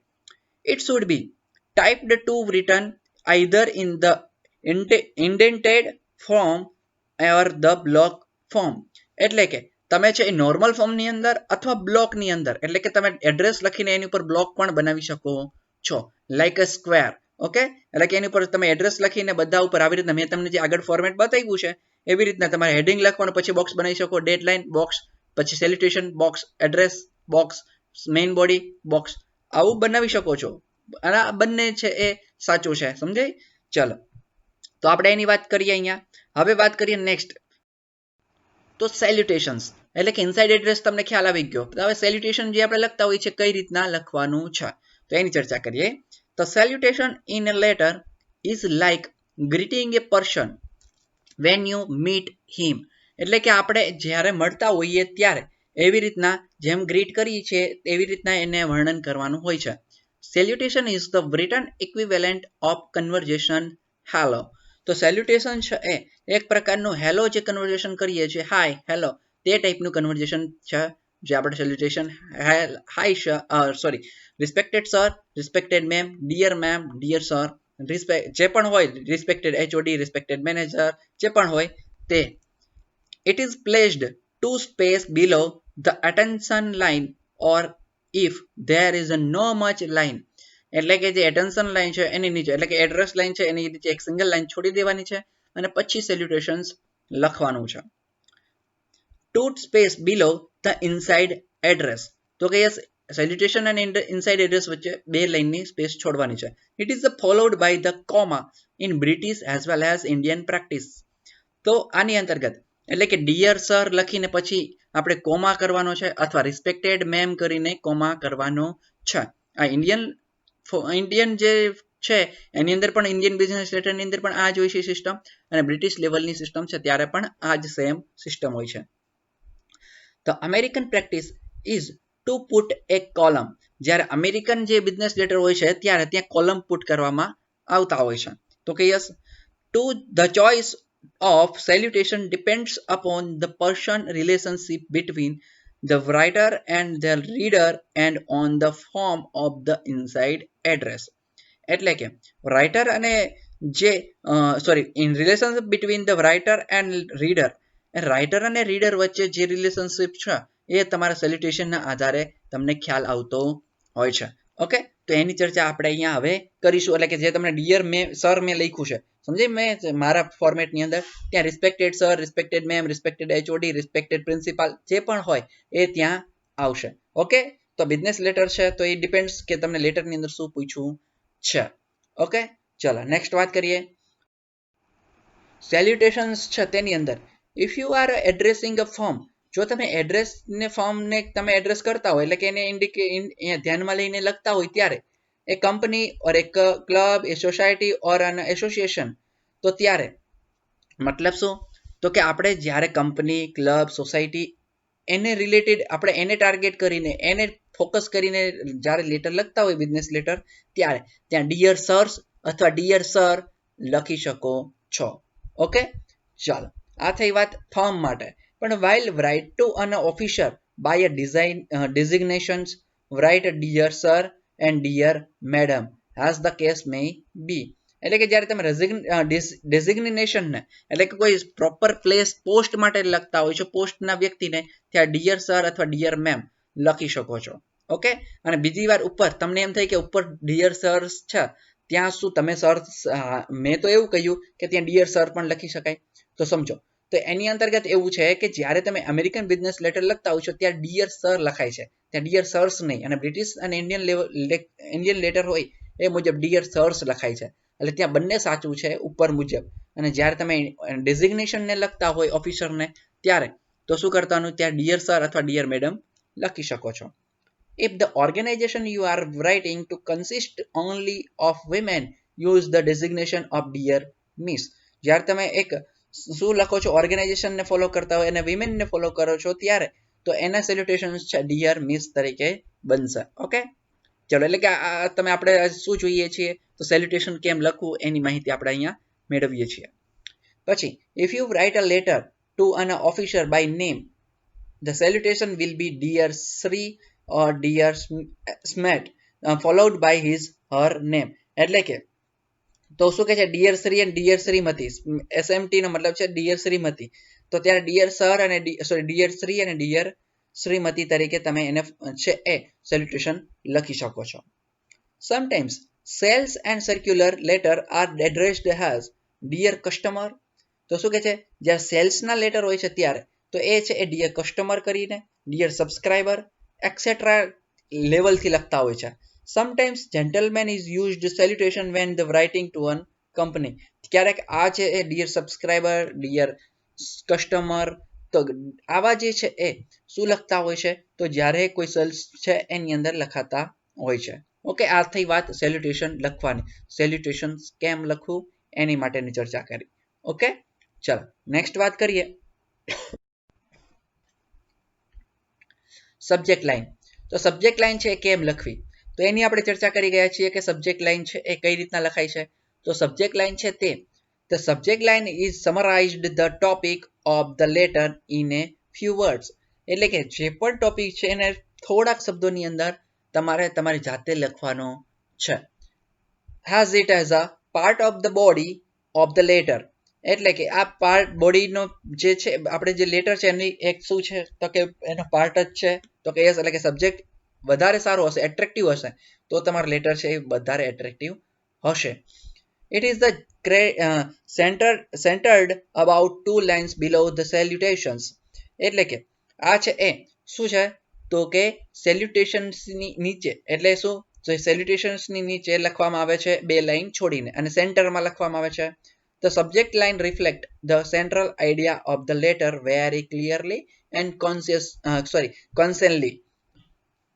A: It should be typed to written either in the indented form or the block form. એટલે કે તમે છે એ નોર્મલ ફોર્મની અંદર અથવા બ્લોકની અંદર, એટલે કે તમે એડ્રેસ લખીને એની ઉપર બ્લોક પણ બનાવી શકો છો, લાઈક અ સ્ક્વેર. ઓકે એટલે કે એની ઉપર તમે એડ્રેસ લખીને બધા ઉપર આવી રીતના મેં તમને જે આગળ ફોર્મેટ બતાવ્યું છે એવી રીતના તમારે હેડિંગ લખવાનું, પછી બોક્સ બનાવી શકો, ડેડલાઇન બોક્સ, પછી salutation box, address box, main body box, આવું બનાવી શકો છો. અને આ બંને છે એ સાચું છે, સમજાય? ચલો તો આપણે એની વાત કરીએ અહીંયા. હવે વાત કરીએ નેક્સ્ટ તો સેલ્યુટેશન્સ, એટલે કે ઇનસાઇડ એડ્રેસ તમને ખ્યાલ આવી ગયો. હવે સેલ્યુટેશન જે આપણે લખતા હોઈએ છીએ કઈ રીતના લખવાનું છે તો એની ચર્ચા કરીએ. તો salutation in a letter is like greeting a person when you meet him. એટલે કે આપણે જ્યારે મળતા હોઈએ ત્યારે એવી રીતના જેમ ગ્રીટ કરીએ છીએ એવી રીતના એને વર્ણન કરવાનું હોય છે. Salutation is the written equivalent of conversation hello. તો સેલ્યુટેશન છે એ એક પ્રકારનું હેલો જે કન્વર્ઝેશન કરીએ છીએ, હાય હેલો, તે ટાઈપનું કન્વર્ઝેશન છે જે આપણે salutation hi sorry respected sir, respected ma'am, dear ma'am, dear sir, જે પણ હોય, રિસ્પેક્ટેડ એચઓડી, રિસ્પેક્ટેડ મેનેજર, જે પણ હોય તે. It is placed 2 space below the attention line or if there is no much line. એટલે કે જે એટેન્શન લાઈન છે એની નીચે, એટલે કે એડ્રેસ લાઈન છે એની નીચે એક સિંગલ લાઈન છોડી દેવાની છે અને પછી સેલ્યુટેશન્સ લખવાનું છે. 2 space below the inside address. તો કે યસ સેલ્યુટેશન અને ઇનસાઇડ એડ્રેસ વચ્ચે 2 લાઇનની સ્પેસ છોડવાની છે. It is followed by the comma in British as well as Indian practice. તો આની અંતર્ગત એટલે કે ડિયર સર લખીને પછી આપણે કોમા કરવાનો છે અથવા રિસ્પેક્ટેડ મેમ કરીને કોમા કરવાનો છે. આ ઇન્ડિયન જે છે એની અંદર પણ ઇન્ડિયન બિઝનેસ લેટરની અંદર પણ આ જ હોય છે સિસ્ટમ, અને બ્રિટિશ લેવલની સિસ્ટમ છે ત્યારે પણ આ જ સેમ સિસ્ટમ હોય છે. The American practice is two put A column. જ્યારે અમેરિકન જે બિઝનેસ લેટર હોય છે ત્યારે ત્યાં કોલમ પુટ કરવામાં આવતા હોય છે. તો કે yes, to the choice of salutation depends upon the person relationship between the writer and the reader and on the form of the inside address. એટલે કે રાઇટર અને જે in relationship between the writer and reader, writer અને reader વચ્ચે જે relationship છે એ તમારા સેલ્યુટેશનના આધારે તમને ખ્યાલ આવતો હોય છે. ઓકે, તો એની ચર્ચા આપણે અહીંયા હવે કરીશું. એટલે કે જે તમને ડિયર સર મેં લખ્યું છે, સમજી મેં મારા ફોર્મેટની અંદર ત્યાં respected sir, respected ma'am, respected HOD, respected principal જે પણ હોય એ ત્યાં આવશે. ઓકે, તો બિઝનેસ લેટર છે તો એ ડિપેન્ડ્સ કે તમને લેટરની અંદર શું પૂછવું છે. ઓકે, ચલો નેક્સ્ટ વાત કરીએ. સેલ્યુટેશન્સ છે તેની અંદર if you are addressing a form, જો તમે એડ્રેસને ફોર્મને તમે એડ્રેસ કરતા હોય એટલે કે એને ધ્યાનમાં લઈને લખતા હોય ત્યારે એ કંપની ઓર એક ક્લબ, એ સોસાયટી ઓર એન એસોસિએશન, તો ત્યારે મતલબ શું? તો કે આપણે જ્યારે કંપની, ક્લબ, સોસાયટી એને રિલેટેડ આપણે એને ટાર્ગેટ કરીને એને ફોકસ કરીને જ્યારે લેટર લખતા હોય બિઝનેસ લેટર ત્યારે ત્યાં ડિયર સર્સ અથવા ડિયર સર લખી શકો છો. ઓકે, ચાલો આ થઈ વાત ફોર્મ માટે. પણ while write to an officer by a designations, write dear sir and dear madam as the case may be. એટલે કે જ્યારે તમે ડેઝિગ્નેશન ને એટલે કે કોઈ પ્રોપર પ્લેસ પોસ્ટ માટે લખતા હોય છો, પોસ્ટના વ્યક્તિને, ત્યાં ડિયર સર અથવા ડિયર મેમ લખી શકો છો. ઓકે, અને બીજી વાર ઉપર તમને એમ થાય કે ઉપર ડિયર સર છે ત્યાં શું તમે સર, મેં તો એવું કહ્યું કે ત્યાં ડિયર સર પણ લખી શકાય. તો સમજો, તો એની અંતર્ગત એવું છે કે જ્યારે તમે અમેરિકન બિઝનેસ લેટર લખતા હોય છો ત્યાં ડિયર સર લખાય છે, ત્યાં ડિયર સર્સ નહીં. અને બ્રિટિશ અને ઇન્ડિયન લેટર હોય એ મુજબ ડિયર સર્સ લખાય છે. એટલે ત્યાં બંને સાચું છે ઉપર મુજબ. અને જ્યારે તમે ડેઝિગ્નેશનને લખતા હોય ઓફિસરને ત્યારે તો શું કરવાનું, ત્યાં ડિયર સર અથવા ડિયર મેડમ લખી શકો છો. If the organization you are writing to consist only of women, use the designation of dear miss. જ્યારે તમે એક શું લખો છો, ઓર્ગેનાઇઝેશનને ફોલો કરતા હોય અને વિમેનને ફોલો કરો છો ત્યારે તો એના સેલ્યુટેશન છે ડિયર મિસ તરીકે બનશે. ઓકે, ચલો એટલે કે તમે આપણે શું જોઈએ છીએ તો સેલ્યુટેશન કેમ લખવું એની માહિતી આપણે અહીંયા મેળવીએ છીએ. પછી if you write a letter to an officer by name, the salutation will be dear Sri or dear Smet followed by his her name. એટલે કે તો શું કહે છે, ડિયર શ્રી અને ડિયર શ્રીમતી, એસએમટી નો મતલબ છે ડિયર શ્રીમતી, તો ત્યારે ડિયર સર અને ડિયર શ્રી અને ડિયર શ્રીમતી તરીકે તમે એને છે એ સેલ્યુટેશન લખી શકો છો. Sometimes sales and circular letter are addressed as dear customer. તો શું કહે છે, જ્યારે સેલ્સના લેટર હોય છે ત્યારે તો એ છે એ ડિયર કસ્ટમર કરીને, ડિયર સબસ્ક્રાઇબર એક્સેટ્રા લેવલથી લખતા હોય છે. Sometimes gentleman is used salutation when the writing to an company. ક્યારેક આ છે એ ડિયર સબસ્ક્રાઇબર, ડિયર કસ્ટમર, તો આવા જે છે એ શું લખતા હોય છે તો જ્યારે કોઈ સેલ્સ છે એની અંદર લખાતા હોય છે. ઓકે, આ થઈ વાત સેલ્યુટેશન લખવાની. સેલ્યુટેશન કેમ લખવું એની માટેની ચર્ચા કરી. ઓકે, ચલો નેક્સ્ટ વાત કરીએ. Subject line. તો સબ્જેક્ટ લાઇન છે એ કેમ લખવી તો એની આપણે ચર્ચા કરી ગયા છીએ કે સબ્જેક્ટ લાઇન છે એ કઈ રીતના લખાય છે. તો સબ્જેક્ટ લાઇન છે તે the subject line is summarised the topic of the letter in A few words. એટલે કે જે પણ ટોપિક છે એને થોડાક શબ્દોની અંદર તમારે તમારી જાતે લખવાનો છે. Has it as a part of the body of the letter. એટલે કે આ પાર્ટ બોડીનો જે છે આપણે જે લેટર છે એની એક શું છે તો કે એનો પાર્ટ જ છે. તો કે યસ, એટલે કે સબ્જેક્ટ વધારે સારો હશે, એટ્રેક્ટિવ હશે તો તમારો લેટર છે એ વધારે એટ્રેક્ટિવ હશે. It is the centered about 2 lines below the salutations. એટલે કે આ છે એ શું છે તો કે સેલ્યુટેશન્સની નીચે એટલે શું તો સેલ્યુટેશન્સની નીચે લખવામાં આવે છે બે લાઈન છોડીને અને સેન્ટરમાં લખવામાં આવે છે the subject line reflect the central idea of the letter very clearly and consistently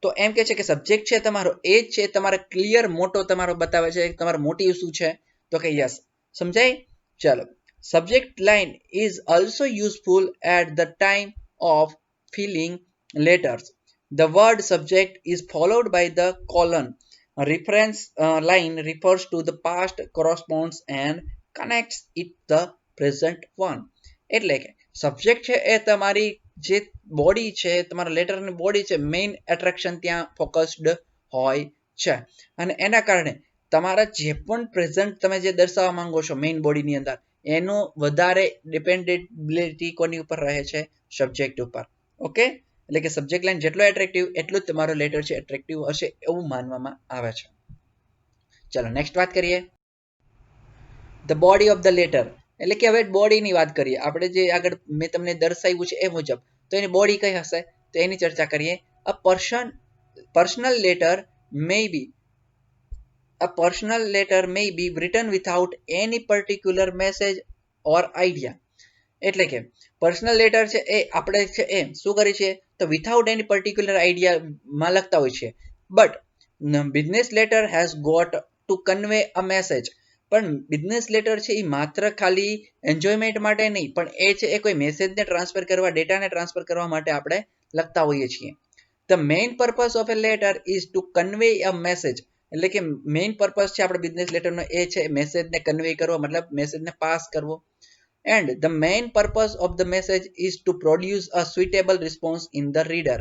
A: તો એમ કે છે કે સબ્જેક્ટ છે તમારો એ જ છે તમારે ક્લિયર મોટો તમારો બતાવે છે તમારો મોટિવ શું છે તો કે યસ સમજાય ચાલો subject line is also useful at the time of filling letters the word subject is followed by the colon reference line refers to the past corresponds and connects it the present one એટલે કે subject છે એ તમારી જે body છે તમારા લેટરની body છે main attraction ત્યાં focused હોય છે અને એના કારણે તમારા જે પણ પ્રેઝન્ટ તમે જે દર્શાવવા માંગો છો મેઇન બોડીની અંદર એનો વધારે ડિપેન્ડેબિલિટી કોની ઉપર રહે છે સબ્જેક્ટ ઉપર ઓકે એટલે કે સબ્જેક્ટ લાઈન જેટલો એટ્રેક્ટિવ એટલું જ તમારો લેટર છે એટ્રેક્ટિવ હશે એવું માનવામાં આવે છે ચલો નેક્સ્ટ વાત કરીએ the body of the letter એટલે કે હવે બોડીની વાત કરીએ આપણે જે આગળ મેં તમને દર્શાવ્યું છે એ મુજબ તો એની બોડી કઈ હશે તો એની ચર્ચા કરીએ a personal letter may be written without any particular message or idea એટલે કે પર્સનલ લેટર છે એ આપણે છે એ શું કરીએ છીએ તો વિથઆઉટ એની પર્ટિક્યુલર આઈડિયા માં લખતા હોય છે but business letter has got to convey a message પણ બિઝનેસ લેટર છે એ માત્ર ખાલી એન્જોયમેન્ટ માટે નહીં પણ એ છે એ કોઈ મેસેજને ટ્રાન્સફર કરવા ડેટાને ટ્રાન્સફર કરવા માટે આપણે લખતા હોઈએ છીએ the main purpose of a letter is to convey a message એટલે કે મેઇન પર્પઝ છે આપણે બિઝનેસ લેટરનો એ છે મેસેજને કન્વે કરવો મતલબ મેસેજને પાસ કરવો and the main purpose of the message is to produce a suitable response in the reader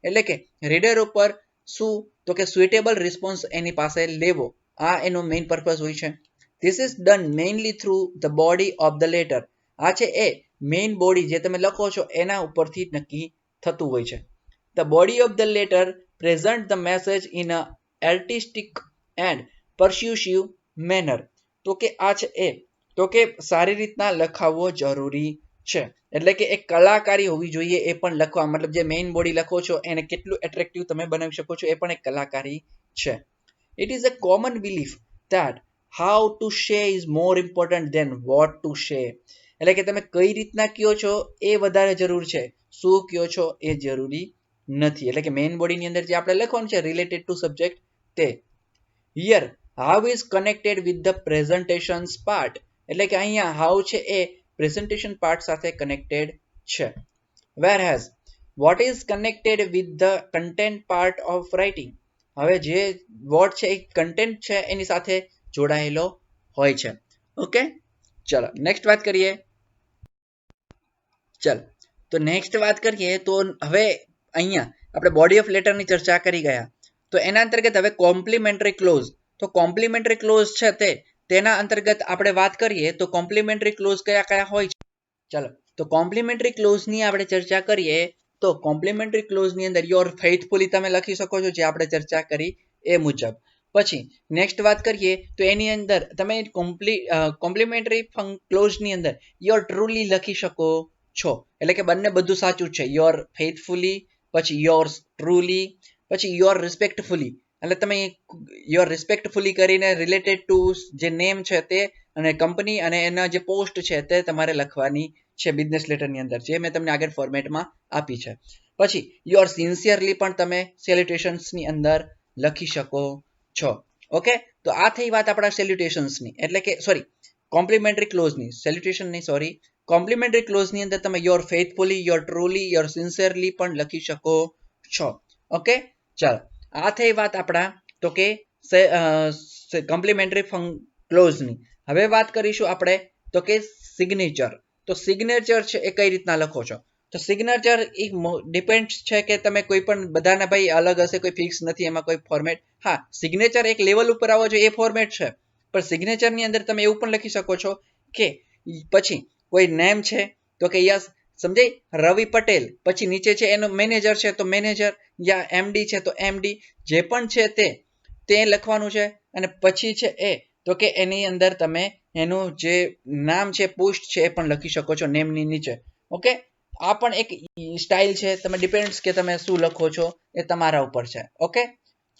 A: એટલે કે રીડર ઉપર શું તો કે suitable response એની પાસે લેવો આ એનો મેઇન પર્પઝ હોય છે this is done mainly through the body of the letter આ છે એ મેઇન બોડી જે તમે લખો છો એના ઉપરથી નક્કી થતું હોય છે the body of the letter present the message in a artistic and persuasive manner તો કે આ છે એ તો કે સારી રીતના લખાવવો જરૂરી છે એટલે કે એક કલાકારી હોવી જોઈએ એ પણ લખવા મતલબ જે મેઇન બોડી લખો છો એને કેટલું એટ્રેક્ટિવ તમે બનાવી શકો છો એ પણ એક કલાકારી છે it is a common belief that how to say is more important than what to say એટલે કે તમે કઈ રીતના કયો છો એ વધારે જરૂર છે શું કયો છો એ જરૂરી નથી એટલે કે મેઇન બોડીની અંદર જે આપણે લખવાનું છે રિલેટેડ ટુ સબ્જેક્ટ તે here how is connected with the presentations part એટલે કે અહીંયા હાઉ છે એ પ્રેઝન્ટેશન પાર્ટ સાથે કનેક્ટેડ છે whereas what is connected with the content part of writing હવે જે વોટ છે એ કન્ટેન્ટ છે એની સાથે જોડાયેલો હોય છે ઓકે ચલો નેક્સ્ટ વાત કરીએ ચલો તો નેક્સ્ટ વાત કરીએ તો હવે અહીંયા આપણે બોડી ઓફ લેટરની ચર્ચા કરી ગયા તો એના અંતર્ગત હવે કોમ્પ્લિમેન્ટરી ક્લોઝ તો કોમ્પ્લિમેન્ટરી ક્લોઝ છે તેના અંતર્ગત આપણે વાત કરીએ તો કોમ્પ્લિમેન્ટરી ક્લોઝ કયા કયા હોય છે ચાલો તો કોમ્પ્લિમેન્ટરી ક્લોઝની આપણે ચર્ચા કરીએ તો કોમ્પ્લિમેન્ટરી ક્લોઝની અંદર યોર ફેithફુલી તમે લખી શકો છો જે આપણે ચર્ચા કરી એ મુજબ પછી નેક્સ્ટ વાત કરીએ તો એની અંદર તમે કોમ્પ્લિમેન્ટરી ક્લોઝની અંદર યોર ટ્રુલી લખી શકો છો એટલે કે બંને બધું સાચું છે યોર ફેithફુલી પછી યોર્સ ટ્રુલી પછી યોર રિસ્પેક્ટફુલી એટલે તમે યોર રિસ્પેક્ટફુલી કરીને રિલેટેડ ટુ જે નેમ છે તે અને કંપની અને એના જે પોસ્ટ છે તે તમારે લખવાની છે બિઝનેસ લેટરની અંદર જે મેં તમને આગળ ફોર્મેટમાં આપી છે પછી યોર સિન્સિયરલી પણ તમે સેલ્યુટેશન્સની અંદર લખી શકો છો ઓકે તો આ થઈ વાત આપણા સેલ્યુટેશન્સની એટલે કે સોરી કોમ્પ્લિમેન્ટરી ક્લોઝની સેલ્યુટેશન નહીં સોરી કોમ્પ્લિમેન્ટરી ક્લોઝની અંદર તમે your faithfully your truly your sincerely પણ લખી શકો છો ઓકે ચાલો આ થઈ વાત આપણા તો કે કોમ્પ્લિમેન્ટરી ક્લોઝની હવે વાત કરીશું આપણે તો કે સિગ્નેચર તો સિગ્નેચર છે એ કઈ રીતના લખો છો તો સિગ્નેચર એ ડિપેન્ડ છે કે તમે કોઈ પણ બધાના ભાઈ અલગ હશે કોઈ ફિક્સ નથી એમાં કોઈ ફોર્મેટ હા સિગ્નેચર એક લેવલ ઉપર આવો છો એ ફોર્મેટ છે પણ સિગ્નેચરની અંદર તમે એવું પણ લખી શકો છો કે પછી કોઈ નેમ છે તો કે યસ સમજાય રવિ પટેલ પછી નીચે છે એનો મેનેજર છે તો મેનેજર યા એમડી છે તો એમડી જે પણ છે તે લખવાનું છે અને પછી છે એ તો કે એની અંદર તમે એનું જે નામ છે પોસ્ટ છે એ પણ લખી શકો છો નેમની નીચે ઓકે આ પણ એક સ્ટાઇલ છે, તમે ડિપેન્ડ્સ કે તમે શું લખો છો એ તમારા ઉપર છે. ઓકે,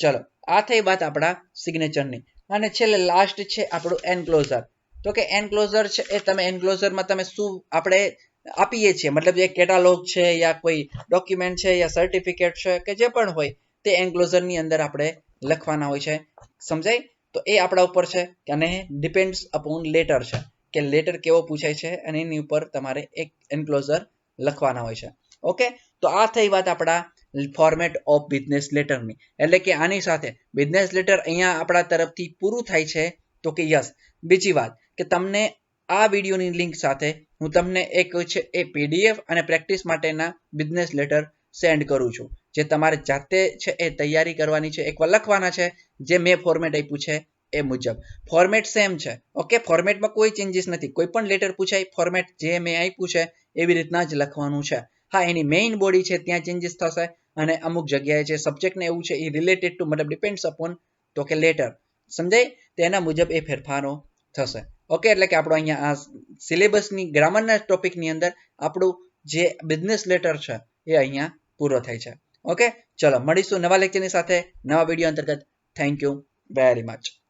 A: ચલો આ થઈ વાત આપણા સિગ્નેચરની. અને છેલ્લે લાસ્ટ છે આપણું એન્ક્લોઝર. તો કે એન્ક્લોઝર છે એ તમે એન્ક્લોઝરમાં તમે શું આપણે આપીએ છીએ, મતલબ એ કેટાલોગ છે યા કોઈ ડોક્યુમેન્ટ છે યા સર્ટિફિકેટ છે કે જે પણ હોય તે એન્ક્લોઝરની અંદર આપણે લખવાના હોય છે. સમજાય? તો એ આપણા ઉપર છે અને ડિપેન્ડ્સ અપોન લેટર છે કે લેટર કેવો પૂછાય છે અને એની ઉપર તમારે એક એન્ક્લોઝર લખવાના હોય છે. ઓકે, તો આ થઈ વાત આપણા ફોર્મેટ ઓફ બિઝનેસ લેટરની. એટલે કે આની સાથે બિઝનેસ લેટર અહીંયા આપણા તરફથી પૂરું થાય છે. તો કે યસ. બીજી વાત કે તમને આ વિડીયોની લિંક સાથે હું તમને એક છે એ પીડીએફ અને પ્રેક્ટિસ માટેના બિઝનેસ લેટર સેન્ડ કરું છું, જે તમારે જાતે છે એ તૈયારી કરવાની છે, એકવાર લખવાના છે જે મેં ફોર્મેટ આપ્યું છે એ મુજબ. ફોર્મેટ સેમ છે. ઓકે, ફોર્મેટમાં કોઈ ચેન્જીસ નથી. કોઈ પણ લેટર પૂછાય ફોર્મેટ જે મેં આપ્યું છે એવી રીતના જ લખવાનું છે. હા, એની મેઇન બોડી છે ત્યાં ચેન્જીસ થશે અને અમુક જગ્યાએ જે સબ્જેક્ટને એવું છે એ રિલેટેડ ટુ મતલબ ડિપેન્ડ્સ અપોન તો કે લેટર. સમજાય? તેના મુજબ એ ફેરફારો થશે. ઓકે, એટલે કે આપણો અહીંયા આ સિલેબસની ગ્રામરના ટોપિકની અંદર આપણું જે બિઝનેસ લેટર છે એ અહીંયા પૂરો થાય છે. ઓકે, ચલો મળીશું નવા લેક્ચરની સાથે નવા વિડીયો અંતર્ગત. Thank you very much.